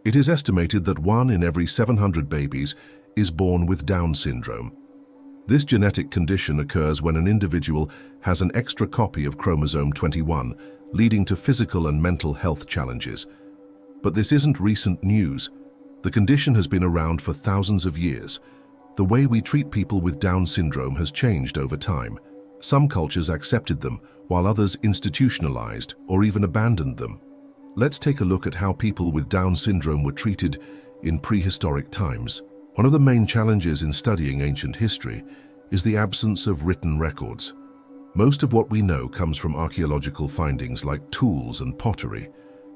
It is estimated that 1 in every 700 babies is born with Down syndrome. This genetic condition occurs when an individual has an extra copy of chromosome 21, leading to physical and mental health challenges. But this isn't recent news. The condition has been around for thousands of years. The way we treat people with Down syndrome has changed over time. Some cultures accepted them, while others institutionalized or even abandoned them. Let's take a look at how people with Down syndrome were treated in prehistoric times. One of the main challenges in studying ancient history is the absence of written records. Most of what we know comes from archaeological findings like tools and pottery.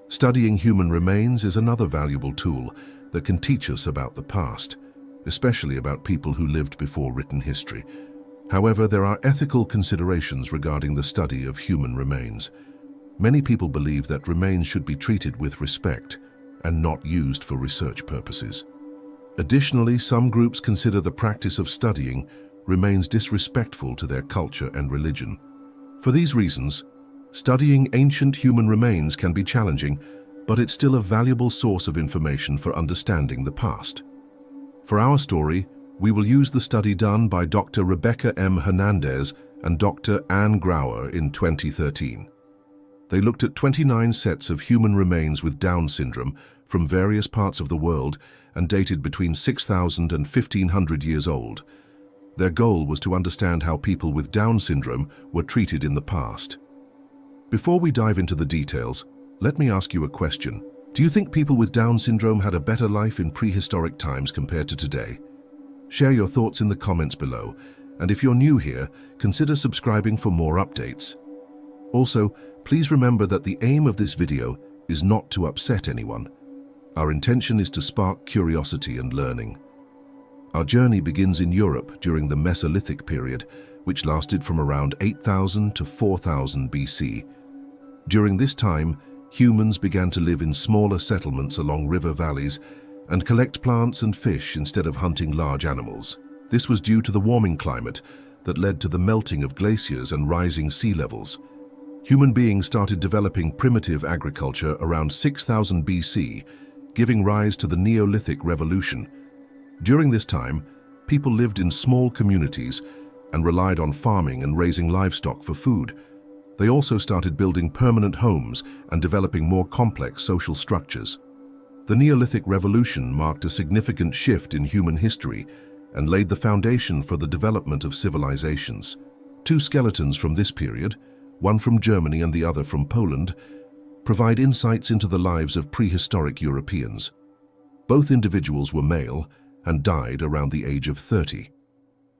Studying human remains is another valuable tool that can teach us about the past, especially about people who lived before written history. However, there are ethical considerations regarding the study of human remains. Many people believe that remains should be treated with respect and not used for research purposes. Additionally, some groups consider the practice of studying remains disrespectful to their culture and religion. For these reasons, studying ancient human remains can be challenging, but it's still a valuable source of information for understanding the past. For our story, we will use the study done by Dr. Rebecca M. Hernandez and Dr. Anne Grauer in 2013. They looked at 29 sets of human remains with Down syndrome from various parts of the world and dated between 6,000 and 1,500 years old. Their goal was to understand how people with Down syndrome were treated in the past. Before we dive into the details, let me ask you a question. Do you think people with Down syndrome had a better life in prehistoric times compared to today? Share your thoughts in the comments below, and if you're new here, consider subscribing for more updates. Also, please remember that the aim of this video is not to upset anyone. Our intention is to spark curiosity and learning. Our journey begins in Europe during the Mesolithic period, which lasted from around 8,000 to 4,000 BC. During this time, humans began to live in smaller settlements along river valleys and collect plants and fish instead of hunting large animals. This was due to the warming climate that led to the melting of glaciers and rising sea levels. Human beings started developing primitive agriculture around 6,000 BC, giving rise to the Neolithic Revolution. During this time, people lived in small communities and relied on farming and raising livestock for food. They also started building permanent homes and developing more complex social structures. The Neolithic Revolution marked a significant shift in human history and laid the foundation for the development of civilizations. Two skeletons from this period, one from Germany and the other from Poland, provide insights into the lives of prehistoric Europeans. Both individuals were male and died around the age of 30.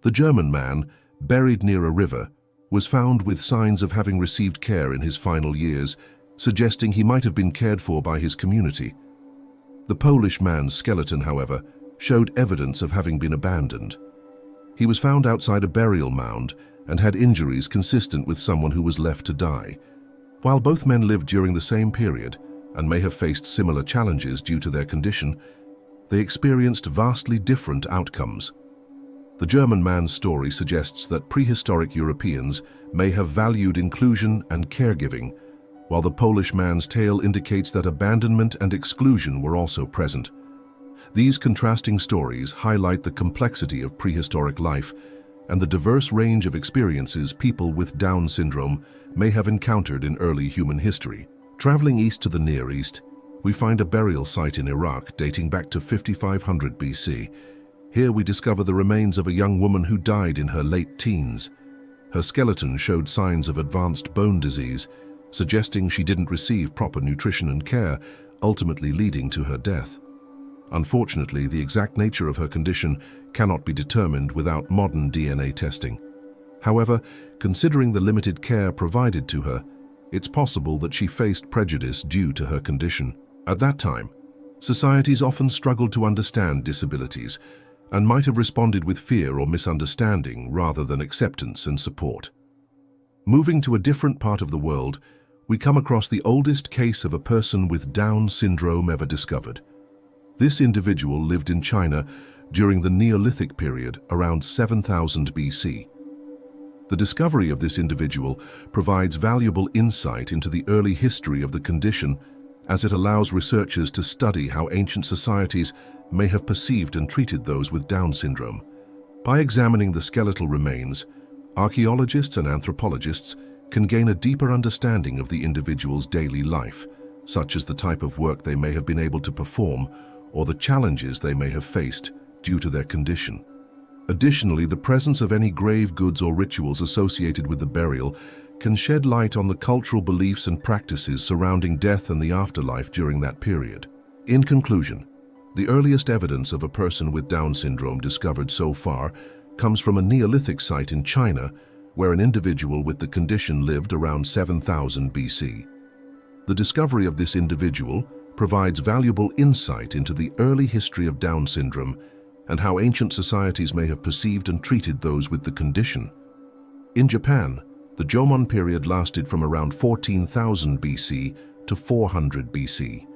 The German man, buried near a river, was found with signs of having received care in his final years, suggesting he might have been cared for by his community. The Polish man's skeleton, however, showed evidence of having been abandoned. He was found outside a burial mound and had injuries consistent with someone who was left to die. While both men lived during the same period and may have faced similar challenges due to their condition, they experienced vastly different outcomes. The German man's story suggests that prehistoric Europeans may have valued inclusion and caregiving, while the Polish man's tale indicates that abandonment and exclusion were also present. These contrasting stories highlight the complexity of prehistoric life and the diverse range of experiences people with Down syndrome may have encountered in early human history. Traveling east to the Near East, we find a burial site in Iraq dating back to 5500 BC. Here we discover the remains of a young woman who died in her late teens. Her skeleton showed signs of advanced bone disease, suggesting she didn't receive proper nutrition and care, ultimately leading to her death. Unfortunately, the exact nature of her condition cannot be determined without modern DNA testing. However, considering the limited care provided to her, it's possible that she faced prejudice due to her condition. At that time, societies often struggled to understand disabilities and might have responded with fear or misunderstanding rather than acceptance and support. Moving to a different part of the world, we come across the oldest case of a person with Down syndrome ever discovered. This individual lived in China during the Neolithic period around 7,000 BC. The discovery of this individual provides valuable insight into the early history of the condition as it allows researchers to study how ancient societies may have perceived and treated those with Down syndrome. By examining the skeletal remains, archaeologists and anthropologists can gain a deeper understanding of the individual's daily life, such as the type of work they may have been able to perform or the challenges they may have faced due to their condition. Additionally, the presence of any grave goods or rituals associated with the burial can shed light on the cultural beliefs and practices surrounding death and the afterlife during that period. In conclusion, the earliest evidence of a person with Down syndrome discovered so far comes from a Neolithic site in China where an individual with the condition lived around 7000 BC. The discovery of this individual provides valuable insight into the early history of Down syndrome and how ancient societies may have perceived and treated those with the condition. In Japan, the Jomon period lasted from around 14,000 BC to 400 BC.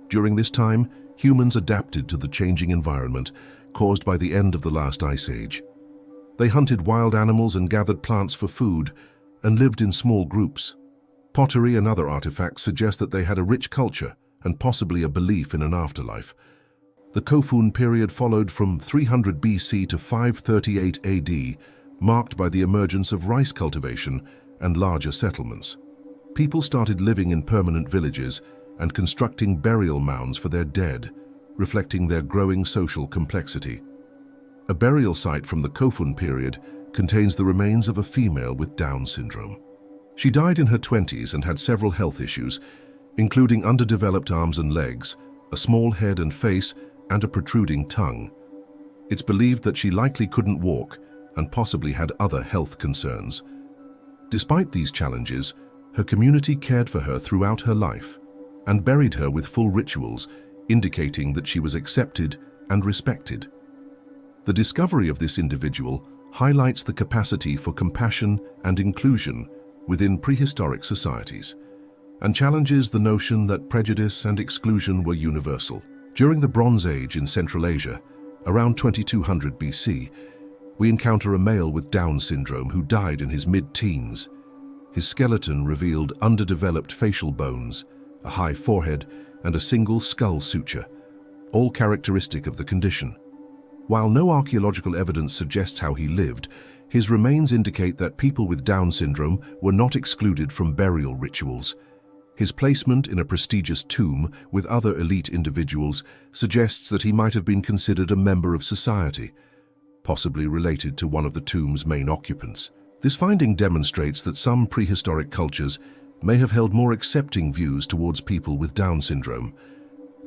During this time, humans adapted to the changing environment caused by the end of the last ice age. They hunted wild animals and gathered plants for food and lived in small groups. Pottery and other artifacts suggest that they had a rich culture and possibly a belief in an afterlife. The Kofun period followed from 300 BC to 538 AD, marked by the emergence of rice cultivation and larger settlements. People started living in permanent villages and constructing burial mounds for their dead, reflecting their growing social complexity. A burial site from the Kofun period contains the remains of a female with Down syndrome. She died in her 20s and had several health issues, including underdeveloped arms and legs, a small head and face, and a protruding tongue. It's believed that she likely couldn't walk and possibly had other health concerns. Despite these challenges, her community cared for her throughout her life and buried her with full rituals, indicating that she was accepted and respected. The discovery of this individual highlights the capacity for compassion and inclusion within prehistoric societies and challenges the notion that prejudice and exclusion were universal. During the Bronze Age in Central Asia, around 2200 BC, we encounter a male with Down syndrome who died in his mid-teens. His skeleton revealed underdeveloped facial bones, a high forehead, and a single skull suture, all characteristic of the condition. While no archaeological evidence suggests how he lived, his remains indicate that people with Down syndrome were not excluded from burial rituals. His placement in a prestigious tomb with other elite individuals suggests that he might have been considered a member of society, possibly related to one of the tomb's main occupants. This finding demonstrates that some prehistoric cultures may have held more accepting views towards people with Down syndrome.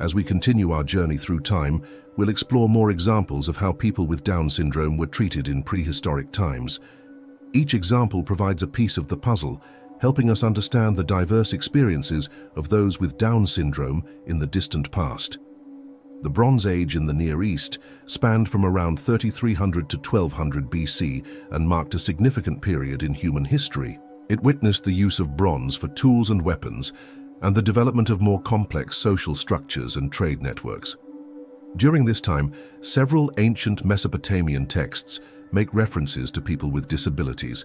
As we continue our journey through time, we'll explore more examples of how people with Down syndrome were treated in prehistoric times. Each example provides a piece of the puzzle, helping us understand the diverse experiences of those with Down syndrome in the distant past. The Bronze Age in the Near East spanned from around 3300 to 1200 BC and marked a significant period in human history. It witnessed the use of bronze for tools and weapons and the development of more complex social structures and trade networks. During this time, several ancient Mesopotamian texts make references to people with disabilities,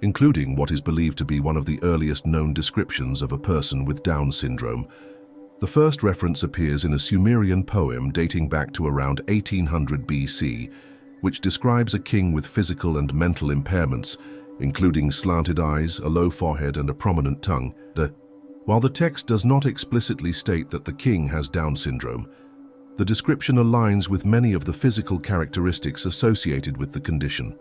including what is believed to be one of the earliest known descriptions of a person with Down syndrome. The first reference appears in a Sumerian poem dating back to around 1800 BC, which describes a king with physical and mental impairments, including slanted eyes, a low forehead, and a prominent tongue. While the text does not explicitly state that the king has Down syndrome, the description aligns with many of the physical characteristics associated with the condition.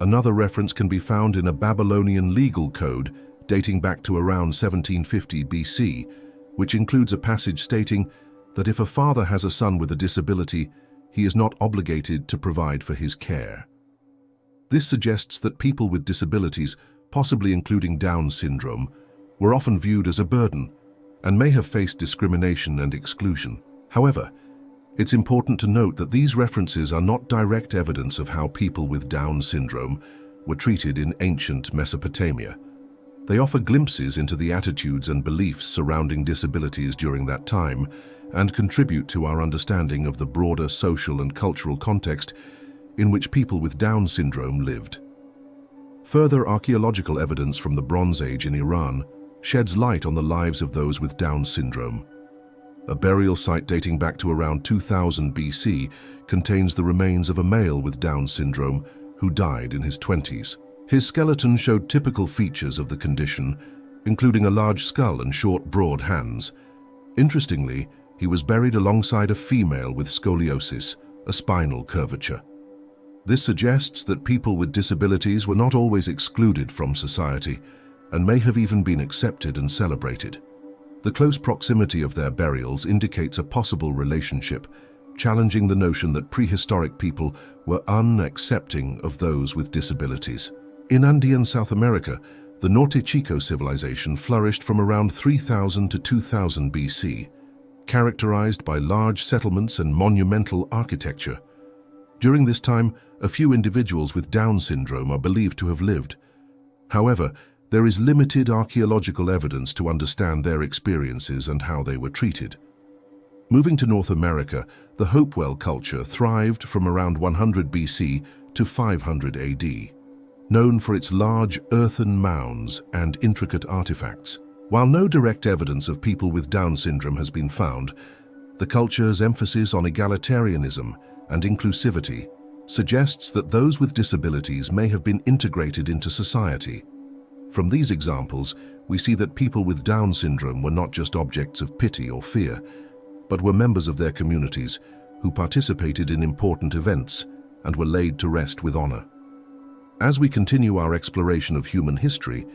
Another reference can be found in a Babylonian legal code dating back to around 1750 BC, which includes a passage stating that if a father has a son with a disability, he is not obligated to provide for his care. This suggests that people with disabilities, possibly including Down syndrome, were often viewed as a burden and may have faced discrimination and exclusion. However, it's important to note that these references are not direct evidence of how people with Down syndrome were treated in ancient Mesopotamia. They offer glimpses into the attitudes and beliefs surrounding disabilities during that time and contribute to our understanding of the broader social and cultural context in which people with Down syndrome lived. Further archaeological evidence from the Bronze Age in Iran sheds light on the lives of those with Down syndrome. A burial site dating back to around 2000 BC contains the remains of a male with Down syndrome who died in his 20s. His skeleton showed typical features of the condition, including a large skull and short, broad hands. Interestingly, he was buried alongside a female with scoliosis, a spinal curvature. This suggests that people with disabilities were not always excluded from society and may have even been accepted and celebrated. The close proximity of their burials indicates a possible relationship, challenging the notion that prehistoric people were unaccepting of those with disabilities. In Andean South America, the Norte Chico civilization flourished from around 3000 to 2000 BC, characterized by large settlements and monumental architecture. During this time, a few individuals with Down syndrome are believed to have lived. However, there is limited archaeological evidence to understand their experiences and how they were treated. Moving to North America, the Hopewell culture thrived from around 100 BC to 500 AD, known for its large earthen mounds and intricate artifacts. While no direct evidence of people with Down syndrome has been found, the culture's emphasis on egalitarianism and inclusivity suggests that those with disabilities may have been integrated into society. From these examples, we see that people with Down syndrome were not just objects of pity or fear, but were members of their communities who participated in important events and were laid to rest with honor. As we continue our exploration of human history,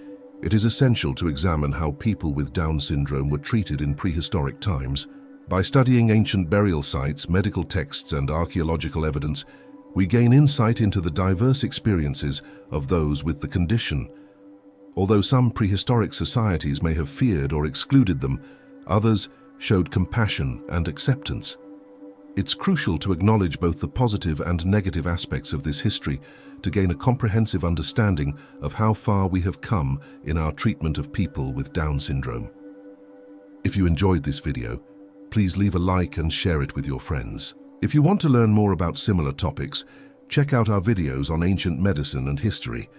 it is essential to examine how people with Down syndrome were treated in prehistoric times. By studying ancient burial sites, medical texts, and archaeological evidence, we gain insight into the diverse experiences of those with the condition. Although some prehistoric societies may have feared or excluded them, others showed compassion and acceptance. It's crucial to acknowledge both the positive and negative aspects of this history to gain a comprehensive understanding of how far we have come in our treatment of people with Down syndrome. If you enjoyed this video, please leave a like and share it with your friends. If you want to learn more about similar topics, check out our videos on ancient medicine and history.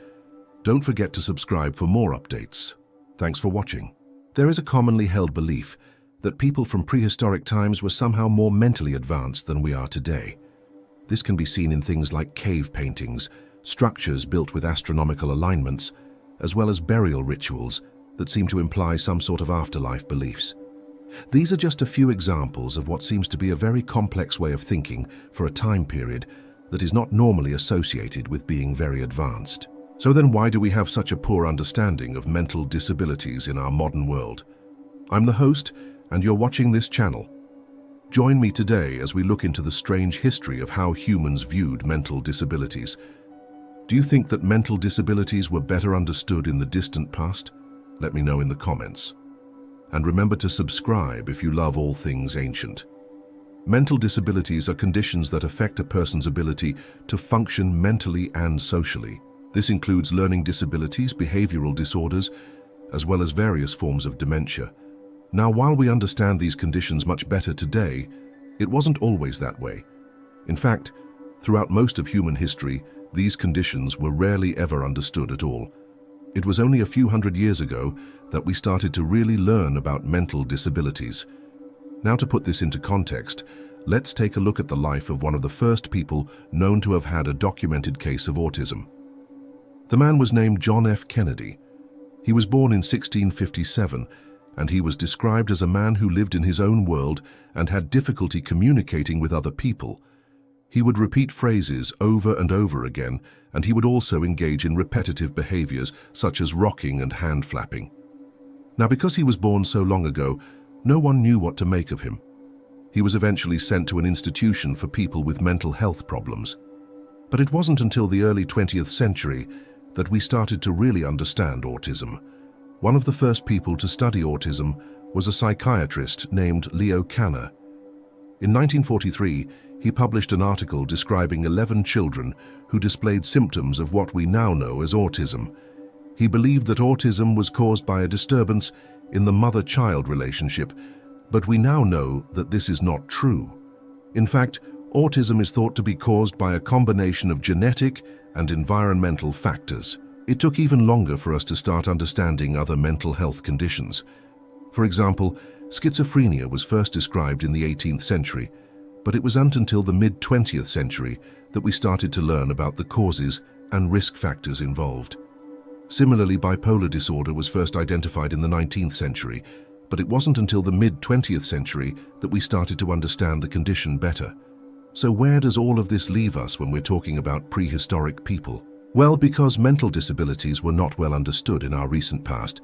Don't forget to subscribe for more updates. Thanks for watching. There is a commonly held belief that people from prehistoric times were somehow more mentally advanced than we are today. This can be seen in things like cave paintings, structures built with astronomical alignments, as well as burial rituals that seem to imply some sort of afterlife beliefs. These are just a few examples of what seems to be a very complex way of thinking for a time period that is not normally associated with being very advanced. So then why do we have such a poor understanding of mental disabilities in our modern world? I'm the host, and you're watching this channel. Join me today as we look into the strange history of how humans viewed mental disabilities. Do you think that mental disabilities were better understood in the distant past? Let me know in the comments. And remember to subscribe if you love all things ancient. Mental disabilities are conditions that affect a person's ability to function mentally and socially. This includes learning disabilities, behavioral disorders, as well as various forms of dementia. Now, while we understand these conditions much better today, it wasn't always that way. In fact, throughout most of human history, these conditions were rarely ever understood at all. It was only a few hundred years ago that we started to really learn about mental disabilities. Now, to put this into context, let's take a look at the life of one of the first people known to have had a documented case of autism. The man was named John F. Kennedy. He was born in 1657, and he was described as a man who lived in his own world and had difficulty communicating with other people. He would repeat phrases over and over again, and he would also engage in repetitive behaviors such as rocking and hand flapping. Now, because he was born so long ago, no one knew what to make of him. He was eventually sent to an institution for people with mental health problems. But it wasn't until the early 20th century that we started to really understand autism. One of the first people to study autism was a psychiatrist named Leo Kanner. In 1943, he published an article describing 11 children who displayed symptoms of what we now know as autism. He believed that autism was caused by a disturbance in the mother-child relationship, but we now know that this is not true. In fact, autism is thought to be caused by a combination of genetic and environmental factors. It took even longer for us to start understanding other mental health conditions. For example, schizophrenia was first described in the 18th century, but it was not until the mid-20th century that we started to learn about the causes and risk factors involved. Similarly, bipolar disorder was first identified in the 19th century, but it wasn't until the mid-20th century that we started to understand the condition better. So where does all of this leave us when we're talking about prehistoric people? Well, because mental disabilities were not well understood in our recent past,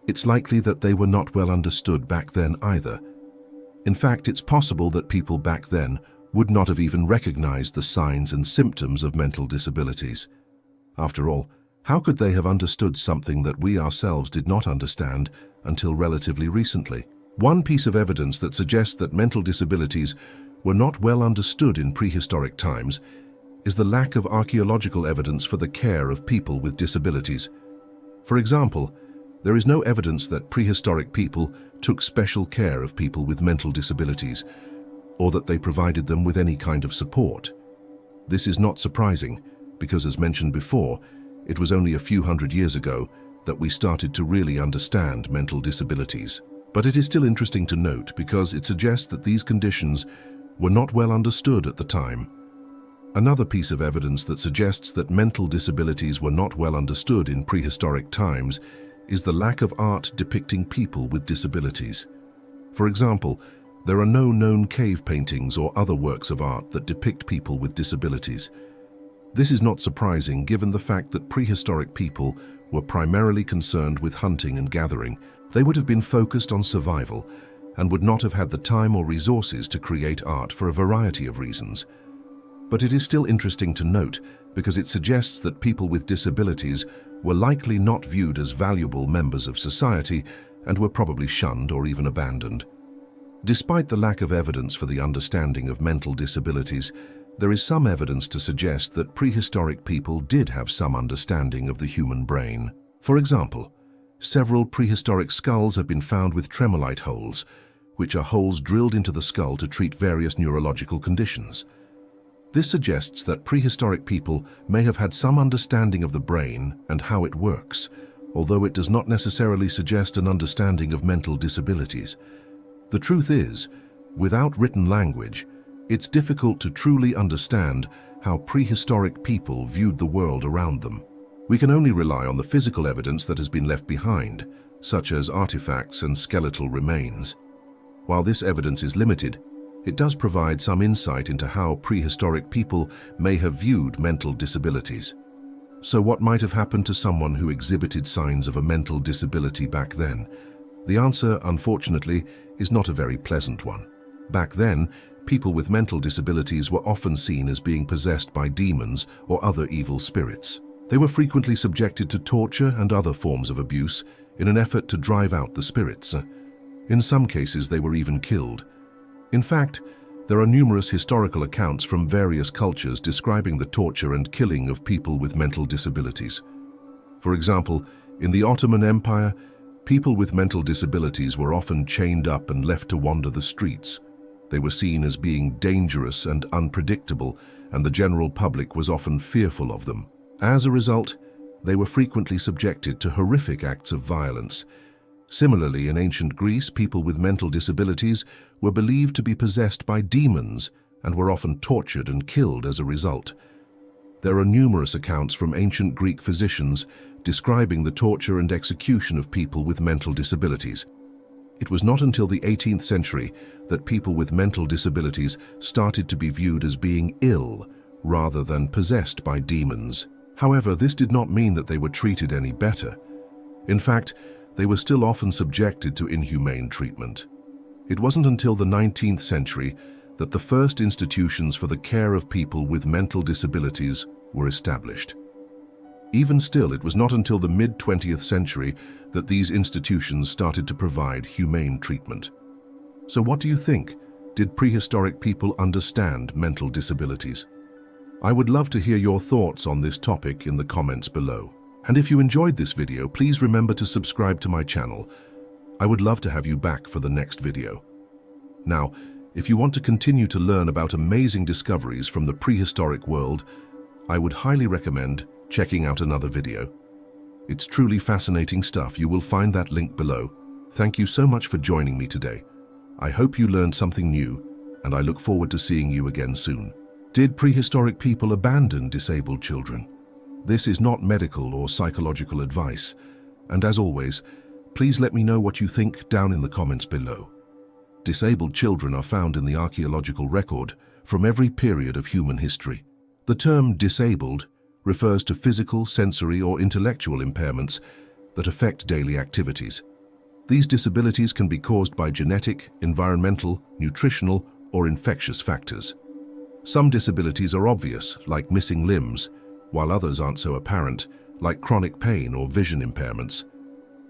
it's likely that they were not well understood back then either. In fact, it's possible that people back then would not have even recognized the signs and symptoms of mental disabilities. After all, how could they have understood something that we ourselves did not understand until relatively recently? One piece of evidence that suggests that mental disabilities were not well understood in prehistoric times is the lack of archaeological evidence for the care of people with disabilities. For example, there is no evidence that prehistoric people took special care of people with mental disabilities, or that they provided them with any kind of support. This is not surprising, because as mentioned before, it was only a few hundred years ago that we started to really understand mental disabilities. But it is still interesting to note because it suggests that these conditions were not well understood at the time. Another piece of evidence that suggests that mental disabilities were not well understood in prehistoric times is the lack of art depicting people with disabilities. For example, there are no known cave paintings or other works of art that depict people with disabilities. This is not surprising given the fact that prehistoric people were primarily concerned with hunting and gathering. They would have been focused on survival and would not have had the time or resources to create art for a variety of reasons. But it is still interesting to note because it suggests that people with disabilities were likely not viewed as valuable members of society and were probably shunned or even abandoned. Despite the lack of evidence for the understanding of mental disabilities, there is some evidence to suggest that prehistoric people did have some understanding of the human brain. For example, several prehistoric skulls have been found with tremolite holes, which are holes drilled into the skull to treat various neurological conditions. This suggests that prehistoric people may have had some understanding of the brain and how it works, although it does not necessarily suggest an understanding of mental disabilities. The truth is, without written language, it's difficult to truly understand how prehistoric people viewed the world around them. We can only rely on the physical evidence that has been left behind, such as artifacts and skeletal remains. While this evidence is limited, it does provide some insight into how prehistoric people may have viewed mental disabilities. So what might have happened to someone who exhibited signs of a mental disability back then? The answer, unfortunately, is not a very pleasant one. Back then, people with mental disabilities were often seen as being possessed by demons or other evil spirits. They were frequently subjected to torture and other forms of abuse in an effort to drive out the spirits. In some cases, they were even killed. In fact, there are numerous historical accounts from various cultures describing the torture and killing of people with mental disabilities. For example, in the Ottoman Empire, people with mental disabilities were often chained up and left to wander the streets. They were seen as being dangerous and unpredictable, and the general public was often fearful of them. As a result, they were frequently subjected to horrific acts of violence. Similarly, in ancient Greece, people with mental disabilities were believed to be possessed by demons and were often tortured and killed as a result. There are numerous accounts from ancient Greek physicians describing the torture and execution of people with mental disabilities. It was not until the 18th century that people with mental disabilities started to be viewed as being ill rather than possessed by demons. However, this did not mean that they were treated any better. In fact, they were still often subjected to inhumane treatment. It wasn't until the 19th century that the first institutions for the care of people with mental disabilities were established. Even still, it was not until the mid-20th century that these institutions started to provide humane treatment. So what do you think? Did prehistoric people understand mental disabilities? I would love to hear your thoughts on this topic in the comments below. And if you enjoyed this video, please remember to subscribe to my channel. I would love to have you back for the next video. Now, if you want to continue to learn about amazing discoveries from the prehistoric world, I would highly recommend checking out another video. It's truly fascinating stuff. You will find that link below. Thank you so much for joining me today. I hope you learned something new, and I look forward to seeing you again soon. Did prehistoric people abandon disabled children? This is not medical or psychological advice, and as always, please let me know what you think down in the comments below. Disabled children are found in the archaeological record from every period of human history. The term disabled refers to physical, sensory, or intellectual impairments that affect daily activities. These disabilities can be caused by genetic, environmental, nutritional, or infectious factors. Some disabilities are obvious, like missing limbs, while others aren't so apparent, like chronic pain or vision impairments.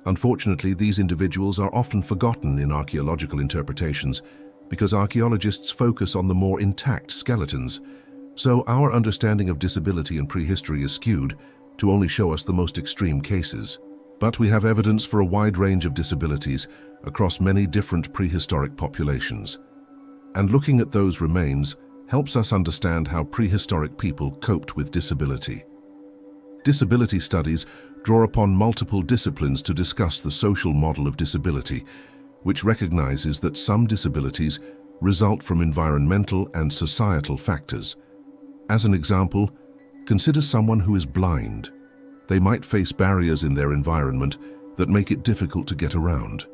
Unfortunately, these individuals are often forgotten in archaeological interpretations because archaeologists focus on the more intact skeletons, so our understanding of disability in prehistory is skewed to only show us the most extreme cases. But we have evidence for a wide range of disabilities across many different prehistoric populations. And looking at those remains helps us understand how prehistoric people coped with disability. Disability studies draw upon multiple disciplines to discuss the social model of disability, which recognizes that some disabilities result from environmental and societal factors. As an example, consider someone who is blind. They might face barriers in their environment that make it difficult to get around,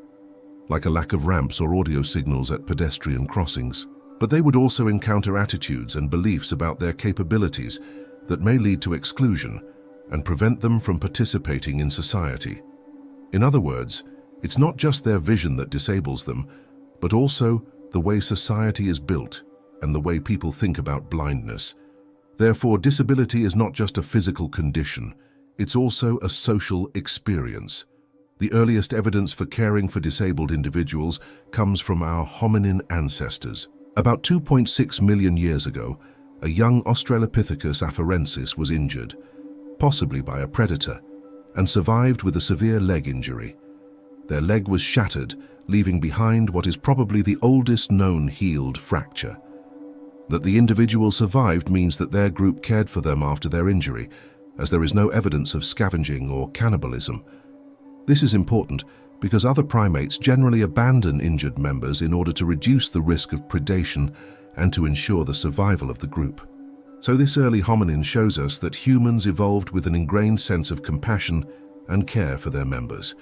like a lack of ramps or audio signals at pedestrian crossings. But they would also encounter attitudes and beliefs about their capabilities that may lead to exclusion and prevent them from participating in society. In other words, it's not just their vision that disables them, but also the way society is built and the way people think about blindness. Therefore, disability is not just a physical condition, it's also a social experience. The earliest evidence for caring for disabled individuals comes from our hominin ancestors. About 2.6 million years ago, a young Australopithecus afarensis was injured, possibly by a predator, and survived with a severe leg injury. Their leg was shattered, leaving behind what is probably the oldest known healed fracture. That the individual survived means that their group cared for them after their injury, as there is no evidence of scavenging or cannibalism. This is important because other primates generally abandon injured members in order to reduce the risk of predation and to ensure the survival of the group. So this early hominin shows us that humans evolved with an ingrained sense of compassion and care for their members.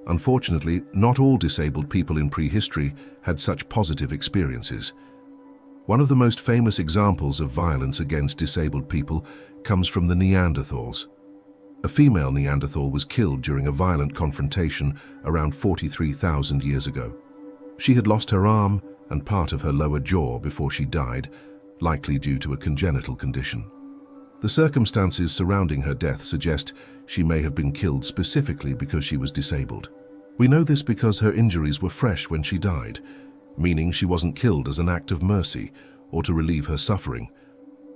Unfortunately, not all disabled people in prehistory had such positive experiences. One of the most famous examples of violence against disabled people comes from the Neanderthals. A female Neanderthal was killed during a violent confrontation around 43,000 years ago. She had lost her arm and part of her lower jaw before she died, likely due to a congenital condition. The circumstances surrounding her death suggest she may have been killed specifically because she was disabled. We know this because her injuries were fresh when she died, meaning she wasn't killed as an act of mercy or to relieve her suffering.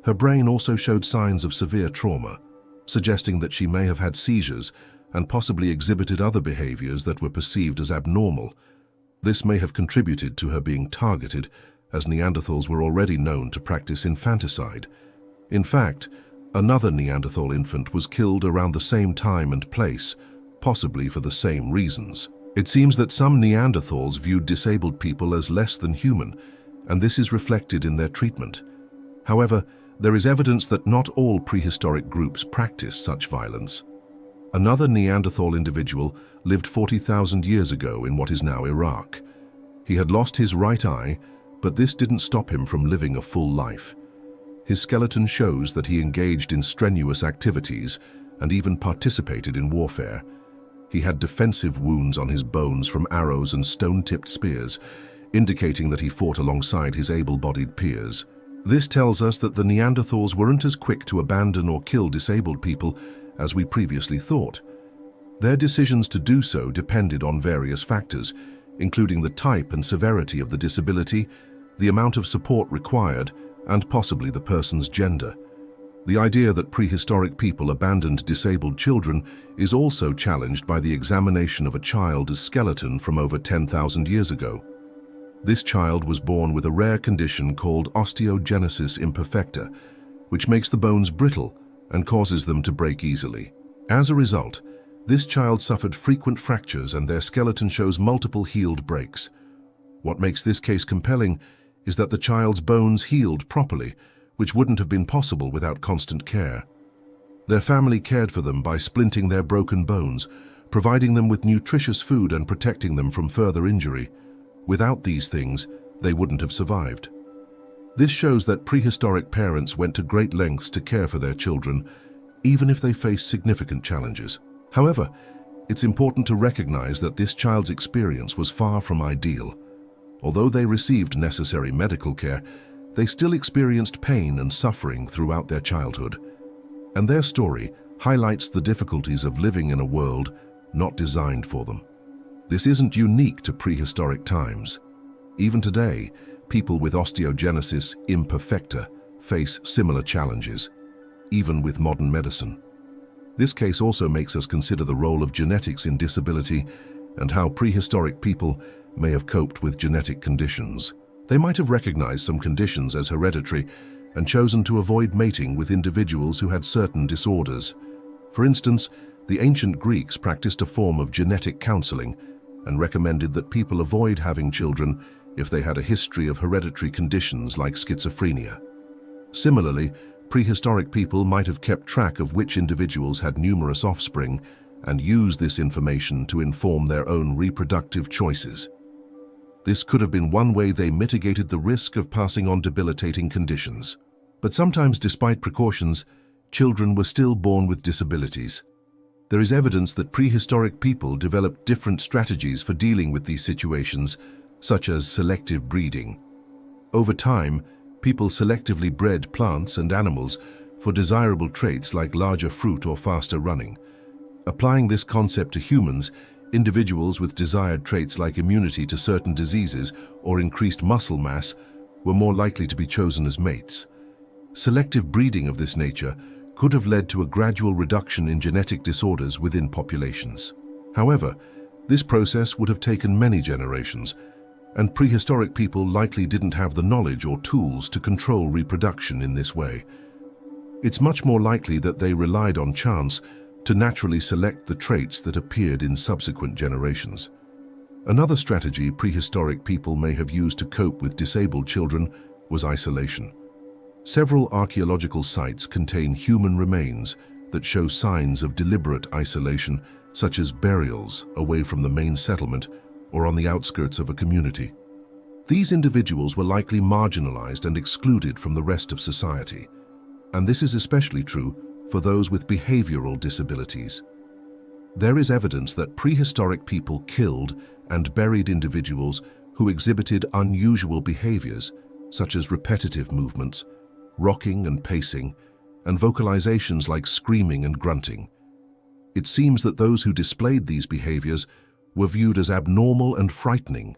Her brain also showed signs of severe trauma, suggesting that she may have had seizures and possibly exhibited other behaviors that were perceived as abnormal. This may have contributed to her being targeted, as Neanderthals were already known to practice infanticide. In fact, another Neanderthal infant was killed around the same time and place, possibly for the same reasons. It seems that some Neanderthals viewed disabled people as less than human, and this is reflected in their treatment. However, there is evidence that not all prehistoric groups practiced such violence. Another Neanderthal individual lived 40,000 years ago in what is now Iraq. He had lost his right eye, but this didn't stop him from living a full life. His skeleton shows that he engaged in strenuous activities and even participated in warfare. He had defensive wounds on his bones from arrows and stone-tipped spears, indicating that he fought alongside his able-bodied peers. This tells us that the Neanderthals weren't as quick to abandon or kill disabled people as we previously thought. Their decisions to do so depended on various factors, including the type and severity of the disability, the amount of support required, and possibly the person's gender. The idea that prehistoric people abandoned disabled children is also challenged by the examination of a child's skeleton from over 10,000 years ago. This child was born with a rare condition called osteogenesis imperfecta, which makes the bones brittle and causes them to break easily. As a result, This child suffered frequent fractures and their skeleton shows multiple healed breaks. What makes this case compelling is that the child's bones healed properly, which wouldn't have been possible without constant care. Their family cared for them by splinting their broken bones, providing them with nutritious food and protecting them from further injury. Without these things, they wouldn't have survived. This shows that prehistoric parents went to great lengths to care for their children, even if they faced significant challenges. However, it's important to recognize that this child's experience was far from ideal. Although they received necessary medical care, they still experienced pain and suffering throughout their childhood. And their story highlights the difficulties of living in a world not designed for them. This isn't unique to prehistoric times. Even today, people with osteogenesis imperfecta face similar challenges, even with modern medicine. This case also makes us consider the role of genetics in disability and how prehistoric people may have coped with genetic conditions. They might have recognized some conditions as hereditary and chosen to avoid mating with individuals who had certain disorders. For instance, the ancient Greeks practiced a form of genetic counseling and recommended that people avoid having children if they had a history of hereditary conditions like schizophrenia. Similarly, prehistoric people might have kept track of which individuals had numerous offspring and used this information to inform their own reproductive choices. This could have been one way they mitigated the risk of passing on debilitating conditions. But sometimes, despite precautions, children were still born with disabilities. There is evidence that prehistoric people developed different strategies for dealing with these situations, such as selective breeding. Over time, people selectively bred plants and animals for desirable traits like larger fruit or faster running. Applying this concept to humans, individuals with desired traits like immunity to certain diseases or increased muscle mass were more likely to be chosen as mates. Selective breeding of this nature could have led to a gradual reduction in genetic disorders within populations. However, this process would have taken many generations, and prehistoric people likely didn't have the knowledge or tools to control reproduction in this way. It's much more likely that they relied on chance to naturally select the traits that appeared in subsequent generations. Another strategy prehistoric people may have used to cope with disabled children was isolation. Several archaeological sites contain human remains that show signs of deliberate isolation, such as burials away from the main settlement or on the outskirts of a community. These individuals were likely marginalized and excluded from the rest of society, and this is especially true for those with behavioral disabilities. There is evidence that prehistoric people killed and buried individuals who exhibited unusual behaviors, such as repetitive movements, rocking and pacing, and vocalizations like screaming and grunting. It seems that those who displayed these behaviors were viewed as abnormal and frightening,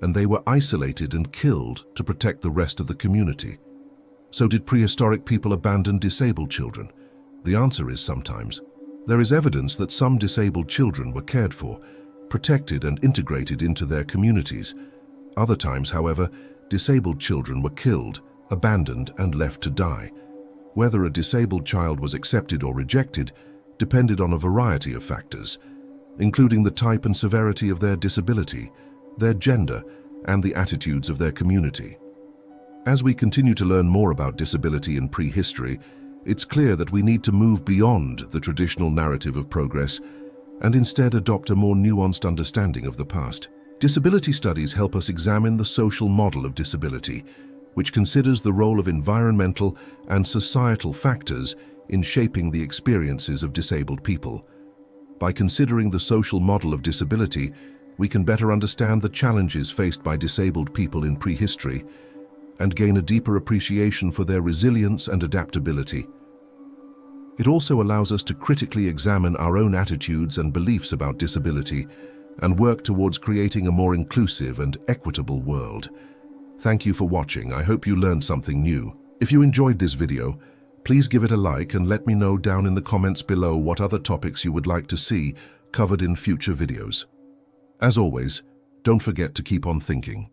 and they were isolated and killed to protect the rest of the community. So did prehistoric people abandon disabled children? The answer is sometimes. There is evidence that some disabled children were cared for, protected and integrated into their communities. Other times, however, disabled children were killed, abandoned and left to die. Whether a disabled child was accepted or rejected depended on a variety of factors, including the type and severity of their disability, their gender, and the attitudes of their community. As we continue to learn more about disability in prehistory, it's clear that we need to move beyond the traditional narrative of progress and instead adopt a more nuanced understanding of the past. Disability studies help us examine the social model of disability, which considers the role of environmental and societal factors in shaping the experiences of disabled people. By considering the social model of disability, we can better understand the challenges faced by disabled people in prehistory and gain a deeper appreciation for their resilience and adaptability. It also allows us to critically examine our own attitudes and beliefs about disability and work towards creating a more inclusive and equitable world. Thank you for watching. I hope you learned something new. If you enjoyed this video, please give it a like and let me know down in the comments below what other topics you would like to see covered in future videos. As always, don't forget to keep on thinking.